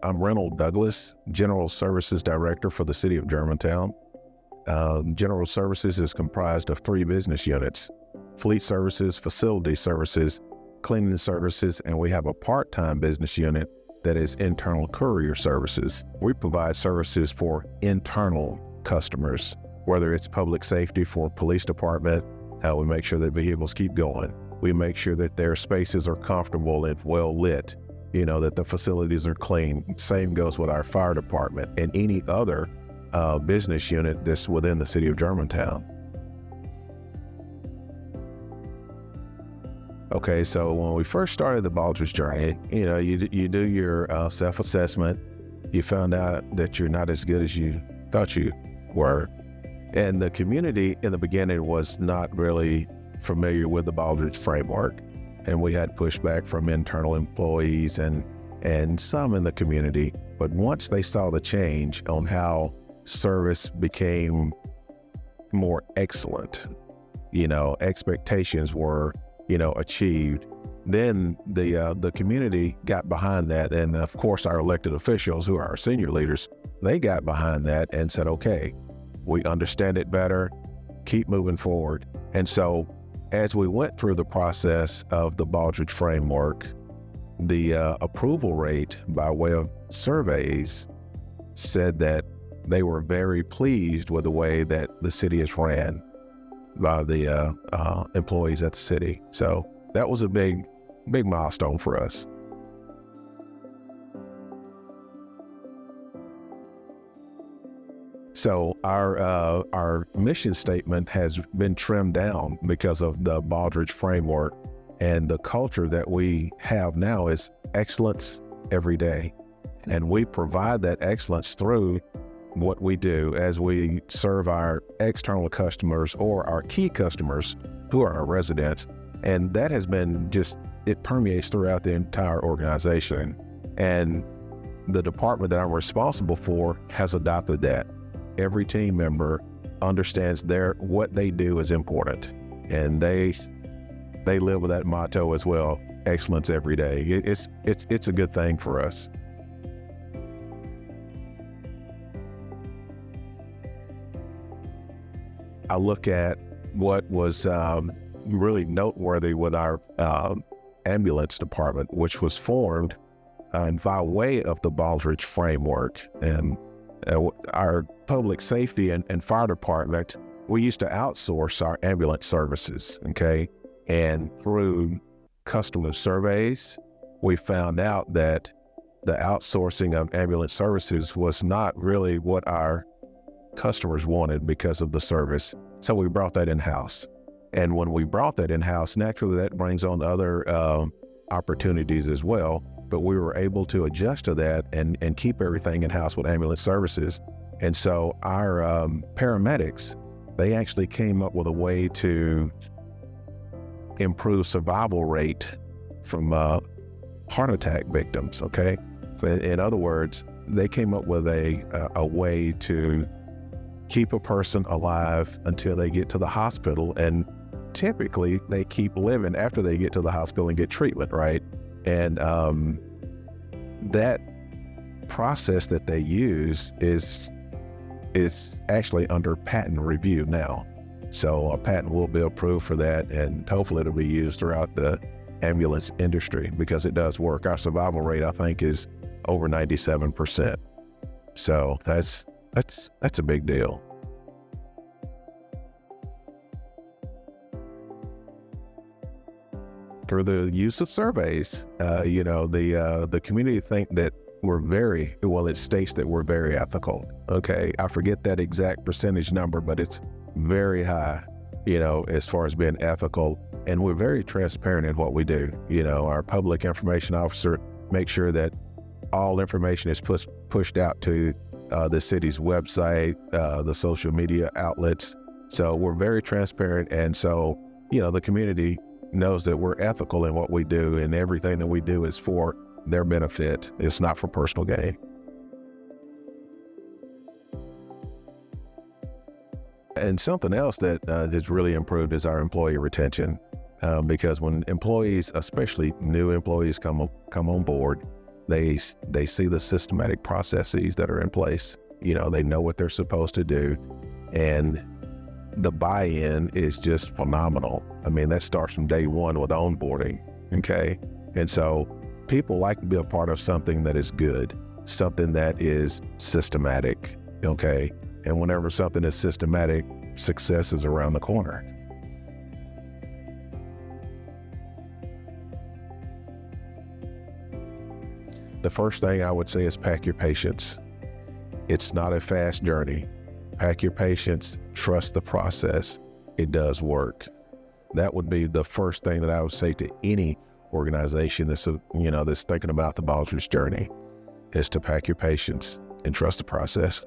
I'm Reynold Douglas, General Services Director for the City of Germantown. General Services is comprised of 3 business units: Fleet Services, Facility Services, Cleaning Services, and we have a part-time business unit that is Internal Courier Services. We provide services for internal customers, whether it's public safety for police department. We make sure that vehicles keep going. We make sure that their spaces are comfortable and well lit, that the facilities are clean. Same goes with our fire department and any other business unit that's within the city of Germantown. Okay, so when we first started the Baldrige journey, you do your self-assessment. You found out that you're not as good as you thought you were. And the community in the beginning was not really familiar with the Baldrige Framework. And we had pushback from internal employees and some in the community. But once they saw the change on how service became more excellent, expectations were, achieved, then the community got behind that. And of course, our elected officials, who are our senior leaders, they got behind that and said, okay, we understand it better, keep moving forward. And so as we went through the process of the Baldrige Framework, the approval rate by way of surveys said that they were very pleased with the way that the city is ran by the employees at the city. So that was a big milestone for us. So our mission statement has been trimmed down because of the Baldrige Framework, and the culture that we have now is excellence every day. And we provide that excellence through what we do as we serve our external customers or our key customers who are our residents. And that has been it permeates throughout the entire organization. And the department that I'm responsible for has adopted that. Every team member understands what they do is important, and they live with that motto as well: excellence every day. It's a good thing for us. I look at what was really noteworthy with our ambulance department, which was formed by way of the Baldrige Framework. And our public safety and fire department, we used to outsource our ambulance services, okay? And through customer surveys, we found out that the outsourcing of ambulance services was not really what our customers wanted because of the service. So we brought that in-house. And when we brought that in-house, naturally that brings on other opportunities as well. But we were able to adjust to that and keep everything in-house with ambulance services. And so our paramedics, they actually came up with a way to improve survival rate from heart attack victims, okay? In other words, they came up with a way to keep a person alive until they get to the hospital. And typically they keep living after they get to the hospital and get treatment, right? And that process that they use is actually under patent review now. So a patent will be approved for that, and hopefully it'll be used throughout the ambulance industry because it does work. Our survival rate, I think, is over 97%. So that's a big deal. Through the use of surveys, the community think that it states that we're very ethical. Okay, I forget that exact percentage number, but it's very high, as far as being ethical. And we're very transparent in what we do. Our public information officer makes sure that all information is pushed out to the city's website, the social media outlets. So we're very transparent. And so, the community knows that we're ethical in what we do, and everything that we do is for their benefit. It's not for personal gain. And something else that has really improved is our employee retention, because when employees, especially new employees, come on board, They see the systematic processes that are in place. They know what they're supposed to do, and the buy-in is just phenomenal. I mean, that starts from day one with onboarding, okay? And so people like to be a part of something that is good, something that is systematic, okay? And whenever something is systematic, success is around the corner. The first thing I would say is pack your patience. It's not a fast journey. Pack your patience, trust the process. It does work. That would be the first thing that I would say to any organization that's thinking about the Baldrige journey, is to pack your patience and trust the process.